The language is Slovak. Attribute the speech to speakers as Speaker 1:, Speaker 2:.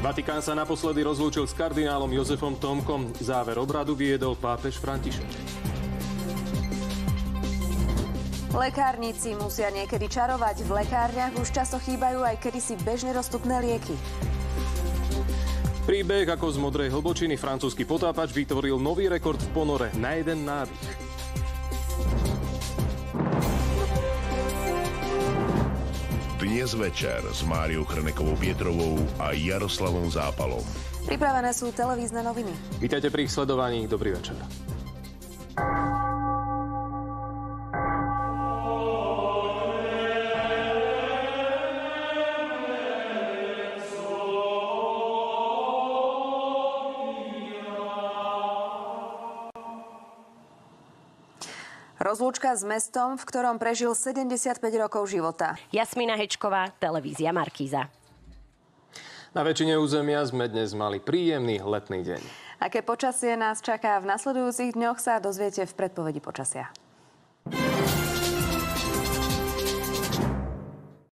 Speaker 1: Vatikán sa naposledy rozlúčil s kardinálom Jozefom Tomkom. Záver obradu viedol pápež František.
Speaker 2: Lekárnici musia niekedy čarovať. V lekárniach už často chýbajú aj kedysi bežne dostupné lieky.
Speaker 1: Príbeh ako z modrej hlbočiny francúzsky potápač vytvoril nový rekord v ponore na jeden nádych.
Speaker 3: Dnes večer s Máriou Chrnekovou-Pietrovou a Jaroslavom Zápalom.
Speaker 2: Pripravené sú televízne noviny.
Speaker 1: Vítajte pri ich sledovaní. Dobrý večer.
Speaker 2: Rozlúčka s mestom, v ktorom prežil 75 rokov života.
Speaker 4: Jasmína Hečková, televízia Markíza.
Speaker 1: Na väčšine územia sme dnes mali príjemný letný deň.
Speaker 2: Aké počasie nás čaká v nasledujúcich dňoch, sa dozviete v predpovedi počasia.